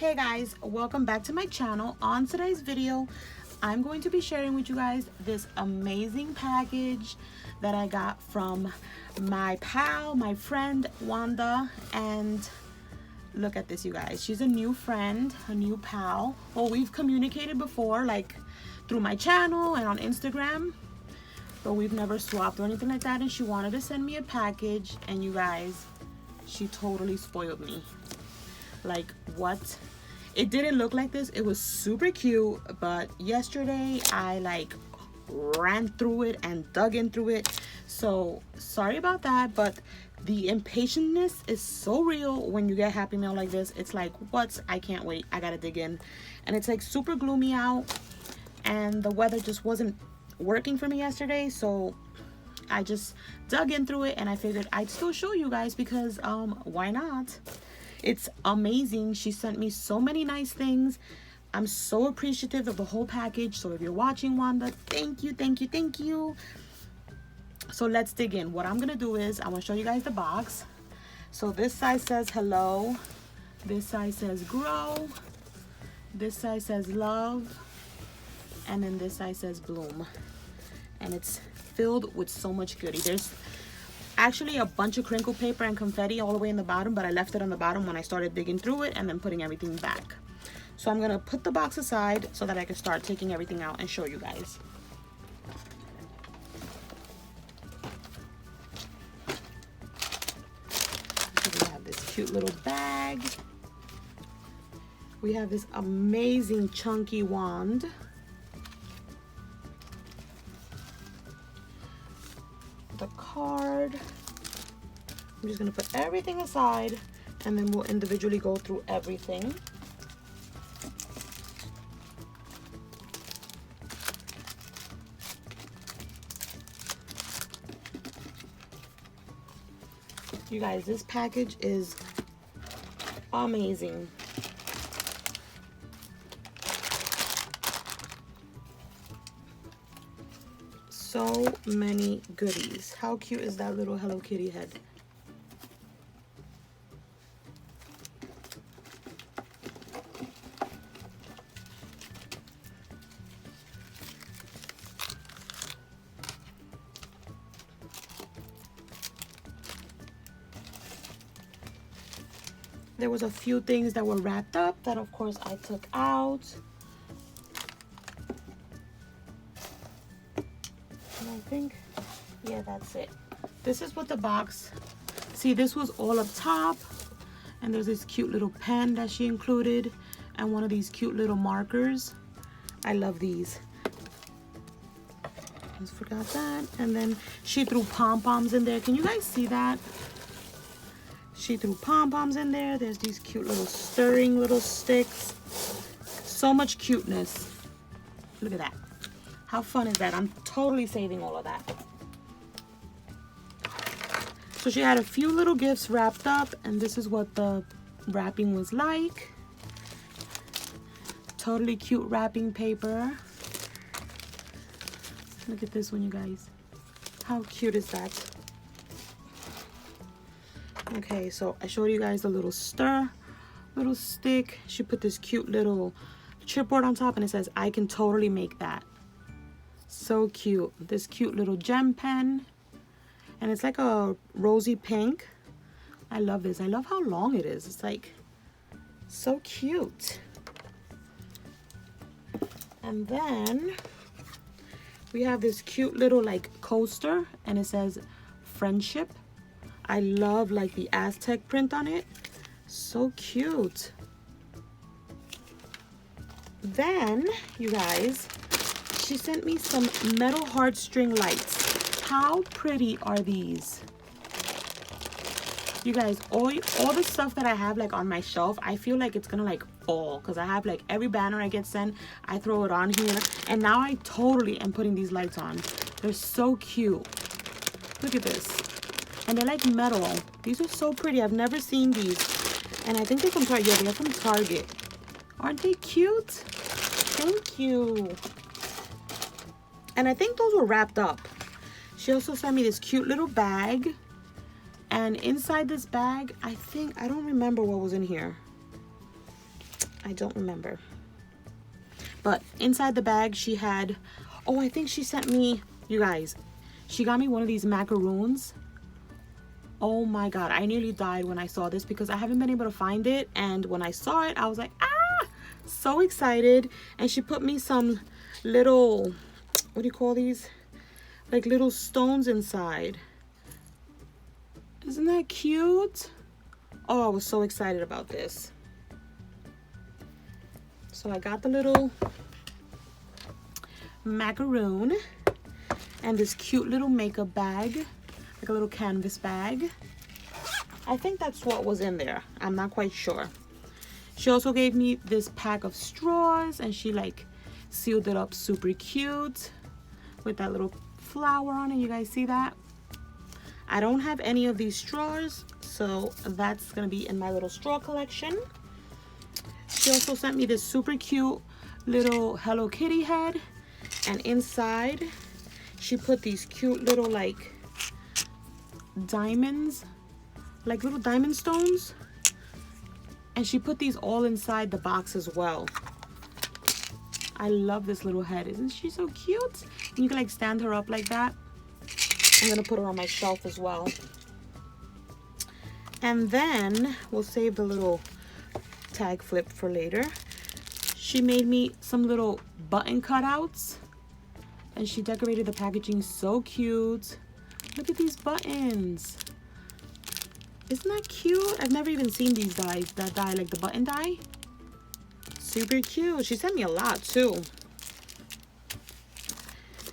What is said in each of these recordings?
Hey guys, welcome back to my channel. On today's video, I'm going to be sharing with you guys this amazing package that I got from my pal, my friend Wanda. And look at this, you guys. She's a new friend, a new pal. Well, we've communicated before, like through my channel and on Instagram, but we've never swapped or anything like that. And she wanted to send me a package, and you guys, she totally spoiled me. Like, what? It didn't look like this. It was super cute, but yesterday I like ran through it and dug in through it, so sorry about that. But the impatientness is so real when you get Happy Mail like this. It's like, what? I can't wait, I gotta dig in. And it's like super gloomy out, and the weather just wasn't working for me yesterday, so I just dug in through it, and I figured I'd still show you guys because why not? It's amazing. She sent me so many nice things. I'm so appreciative of the whole package. So if you're watching, Wanda, thank you, thank you, thank you. So let's dig in. What I'm gonna do is I'm gonna show you guys the box. So this side says hello, this side says grow, this side says love, and then this side says bloom. And it's filled with so much goodie. There's actually a bunch of crinkle paper and confetti all the way in the bottom, but I left it on the bottom when I started digging through it and then putting everything back. So I'm gonna put the box aside so that I can start taking everything out and show you guys. So we have this cute little bag. We have this amazing chunky wand. The card. I'm just gonna put everything aside, and then we'll individually go through everything. You guys, this package is amazing. So many goodies. How cute is that little Hello Kitty head? There was a few things that were wrapped up that of course I took out. I think, yeah, that's it. This is what the box, see, this was all up top, and there's this cute little pen that she included and one of these cute little markers. I love these. Just forgot that. And then she threw pom-poms in there. Can you guys see that? She threw pom-poms in there. There's these cute little stirring little sticks. So much cuteness. Look at that. How fun is that? I'm totally saving all of that. So she had a few little gifts wrapped up, and this is what the wrapping was like. Totally cute wrapping paper. Look at this one, you guys. How cute is that? Okay, so I showed you guys the little little stick. She put this cute little chipboard on top, and it says, I can totally make that. So cute. This cute little gem pen, and it's like a rosy pink. I love this. I love how long it is. It's like so cute. And then we have this cute little like coaster, and it says friendship. I love like the Aztec print on it. So cute. Then you guys, she sent me some metal heartstring lights. How pretty are these? You guys, all the stuff that I have like on my shelf, I feel like it's gonna like fall, because I have like every banner I get sent, I throw it on here, and now I totally am putting these lights on. They're so cute. Look at this. And they're like metal. These are so pretty. I've never seen these, and I think they're from Target. Yeah, they're from Target. Aren't they cute? Thank you. And I think those were wrapped up. She also sent me this cute little bag, and inside this bag, I don't remember what was in here. I don't remember. But inside the bag she had, oh, I think she sent me, you guys, she got me one of these macaroons. Oh my god, I nearly died when I saw this because I haven't been able to find it, and when I saw it I was like, ah, so excited. And she put me some little, what do you call these, like little stones inside. Isn't that cute? Oh, I was so excited about this. So I got the little macaroon and this cute little makeup bag, like a little canvas bag. I think that's what was in there. I'm not quite sure. She also gave me this pack of straws, and she like sealed it up super cute with that little flower on it. You guys see that? I don't have any of these straws, so that's gonna be in my little straw collection. She also sent me this super cute little Hello Kitty head, and inside she put these cute little like diamonds, like little diamond stones, and she put these all inside the box as well. I love this little head. Isn't she so cute? And you can like stand her up like that. I'm gonna put her on my shelf as well. And then we'll save the little tag flip for later. She made me some little button cutouts, and she decorated the packaging so cute. Look at these buttons. Isn't that cute? I've never even seen these dies, that die, like the button die. Super cute. She sent me a lot too.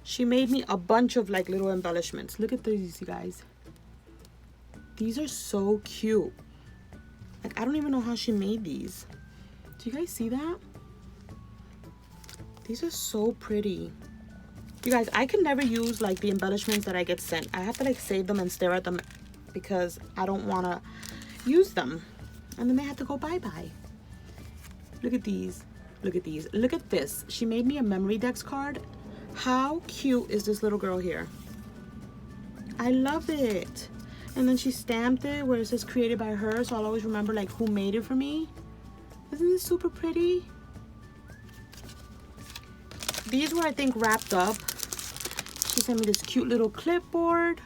She made me a bunch of like little embellishments. Look at these, you guys. These are so cute. Like, I don't even know how she made these. Do you guys see that? These are so pretty. You guys, I can never use like the embellishments that I get sent. I have to like save them and stare at them because I don't want to use them, and then they have to go bye-bye. Look at these. Look at these. Look at this. She made me a memory decks card. How cute is this little girl here? I love it. And then she stamped it where it says created by her, so I'll always remember like who made it for me. Isn't this super pretty? These were, I think, wrapped up. She sent me this cute little clipboard.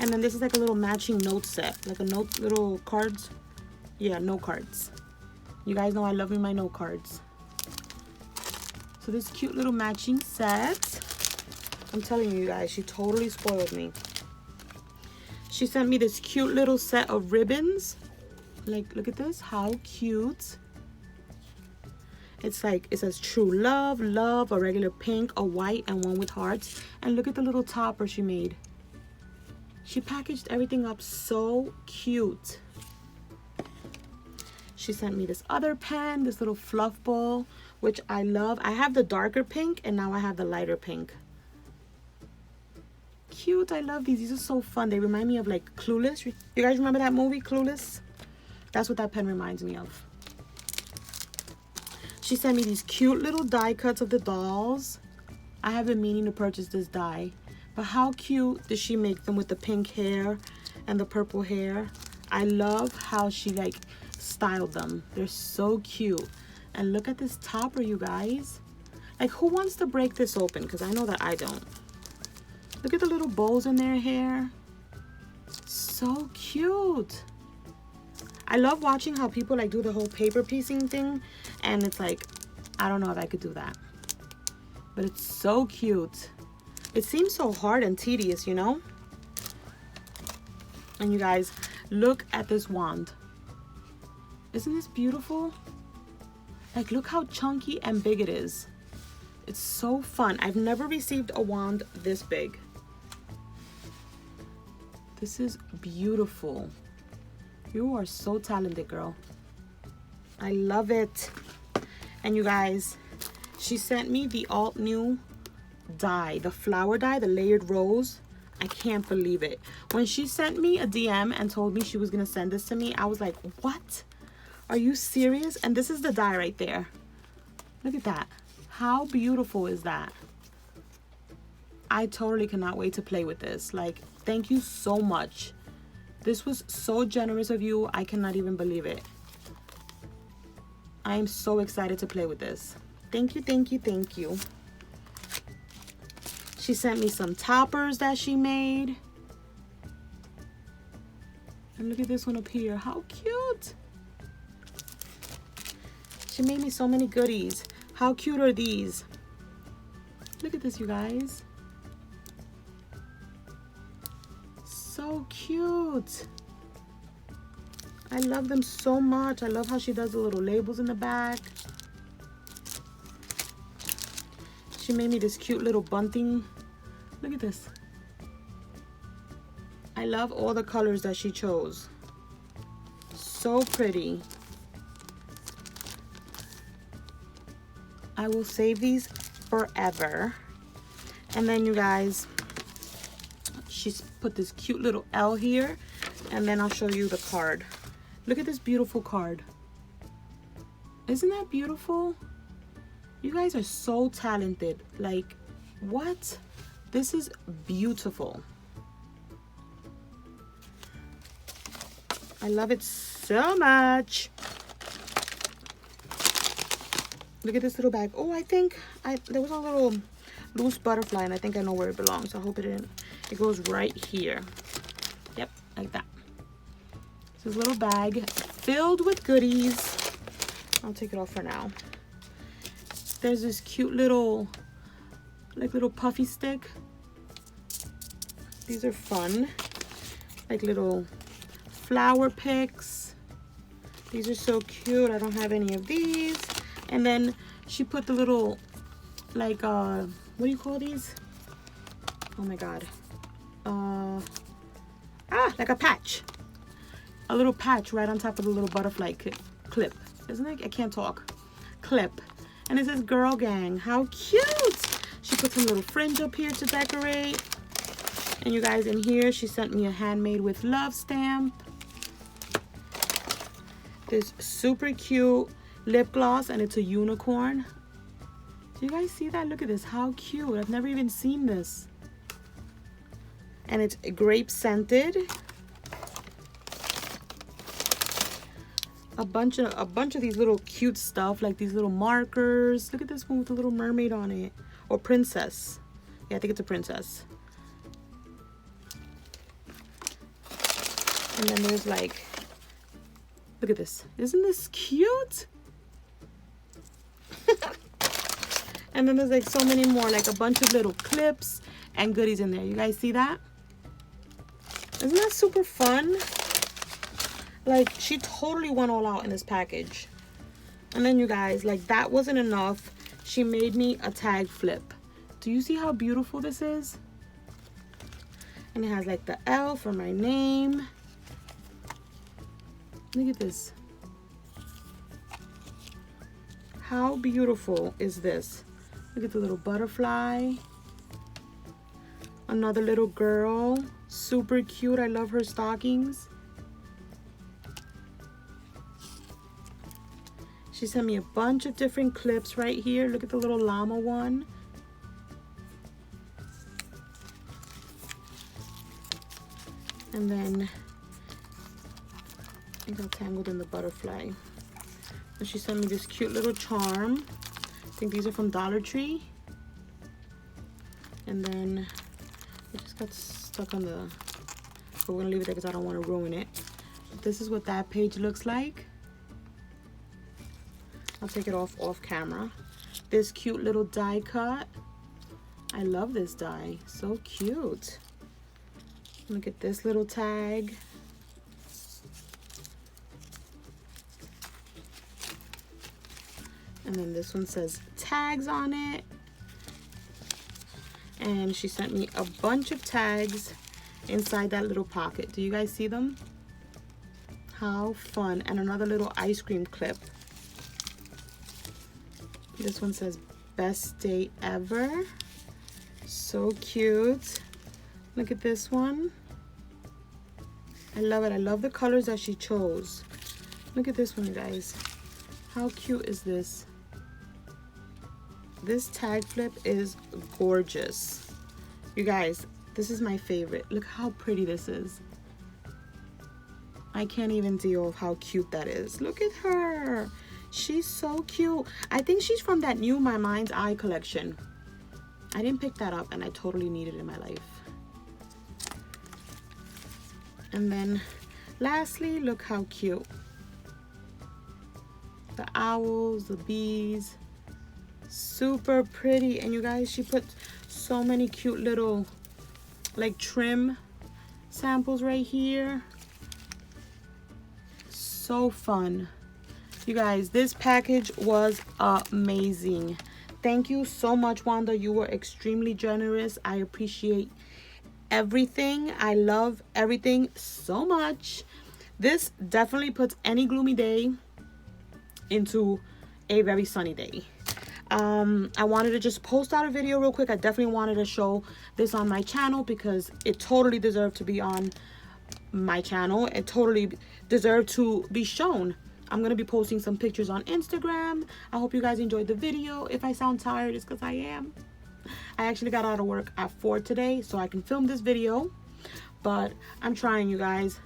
And then this is like a little matching note set. Like a note, little cards. Yeah, note cards. You guys know I love me my note cards. So this cute little matching set. I'm telling you guys, she totally spoiled me. She sent me this cute little set of ribbons. Like, look at this. How cute. It's like, it says true love, love, a regular pink, a white, and one with hearts. And look at the little topper she made. She packaged everything up so cute. She sent me this other pen, this little fluff ball, which I love. I have the darker pink, and now I have the lighter pink. Cute. I love these. These are so fun. They remind me of like Clueless. You guys remember that movie, Clueless? That's what that pen reminds me of. She sent me these cute little die cuts of the dolls. I have been meaning to purchase this die, but how cute does she make them with the pink hair and the purple hair? I love how she like styled them. They're so cute. And look at this topper, you guys. Like, who wants to break this open? Because I know that I don't. Look at the little bows in their hair. So cute. I love watching how people like do the whole paper piecing thing, and it's like, I don't know if I could do that, but it's so cute. It seems so hard and tedious, you know. And you guys, look at this wand. Isn't this beautiful? Like, look how chunky and big it is. It's so fun. I've never received a wand this big. This is beautiful. You are so talented, girl. I love it. And you guys, she sent me the alt new die, the flower die, the layered rose. I can't believe it. When she sent me a DM and told me she was gonna send this to me, I was like, what? Are you serious? And this is the die right there. Look at that. How beautiful is that? I totally cannot wait to play with this. Like, thank you so much. This was so generous of you. I cannot even believe it. I am so excited to play with this. Thank you, thank you, thank you. She sent me some toppers that she made. And look at this one up here. How cute. She made me so many goodies. How cute are these? Look at this, you guys. So cute. I love them so much. I love how she does the little labels in the back. She made me this cute little bunting. Look at this. I love all the colors that she chose. So pretty. I will save these forever. And then you guys, she's put this cute little L here, and then I'll show you the card. Look at this beautiful card. Isn't that beautiful? You guys are so talented. Like, what? This is beautiful. I love it so much. Look at this little bag. Oh, I think there was a little loose butterfly, and I think I know where it belongs. I hope it didn't. It goes right here. Yep, like that. This little bag filled with goodies. I'll take it off for now. There's this cute little, like, little puffy stick. These are fun. Like little flower picks. These are so cute. I don't have any of these. And then she put the little, like, what do you call these? Oh my god. Like a patch. A little patch right on top of the little butterfly clip. Isn't it? I can't talk. Clip. And it says Girl Gang. How cute! She put some little fringe up here to decorate. And you guys, in here, she sent me a Handmade with Love stamp. This super cute lip gloss, and it's a unicorn. Do you guys see that? Look at this. How cute. I've never even seen this. And it's grape scented. A bunch of these little cute stuff, like these little markers. Look at this one with a little mermaid on it. Or princess. Yeah, I think it's a princess. And then there's like, look at this. Isn't this cute? And then there's like so many more, like a bunch of little clips and goodies in there. You guys see that? Isn't that super fun? Like, she totally went all out in this package. And then you guys, like, that wasn't enough. She made me a tag flip. Do you see how beautiful this is? And it has like the L for my name. Look at this. How beautiful is this? Look at the little butterfly. Another little girl. Super cute. I love her stockings. She sent me a bunch of different clips right here. Look at the little llama one. And then I got tangled in the butterfly. And she sent me this cute little charm. I think these are from Dollar Tree. And then it just got stuck on the, but we're gonna leave it there because I don't want to ruin it. But this is what that page looks like. I'll take it off camera. This cute little die cut. I love this die. So cute. Look at this little tag. And then this one says tags on it. And she sent me a bunch of tags inside that little pocket. Do you guys see them? How fun. And another little ice cream clip. This one says best day ever. So cute. Look at this one. I love it. I love the colors that she chose. Look at this one, you guys. How cute is this? This tag flip is gorgeous. You guys, this is my favorite. Look how pretty this is. I can't even deal with how cute that is. Look at her. She's so cute. I think she's from that new My Mind's Eye collection. I didn't pick that up and I totally need it in my life. And then lastly, look how cute. The owls, the bees, super pretty. And you guys, she put so many cute little like trim samples right here. So fun. You guys, this package was amazing. Thank you so much, Wanda. You were extremely generous. I appreciate everything. I love everything so much. This definitely puts any gloomy day into a very sunny day. I wanted to just post out a video real quick. I definitely wanted to show this on my channel because it totally deserved to be on my channel. It totally deserved to be shown. I'm gonna be posting some pictures on Instagram. I hope you guys enjoyed the video. If I sound tired, it's because I am. I actually got out of work at 4 today so I can film this video, but I'm trying, you guys.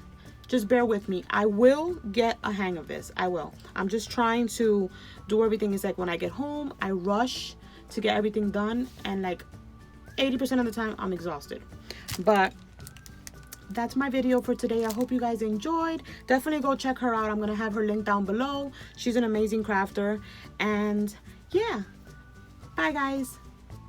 Just bear with me. I will get a hang of this. I will. I'm just trying to do everything. It's like when I get home, I rush to get everything done, and like 80% of the time I'm exhausted. But that's my video for today. I hope you guys enjoyed. Definitely go check her out. I'm gonna have her link down below. She's an amazing crafter. And yeah, bye guys.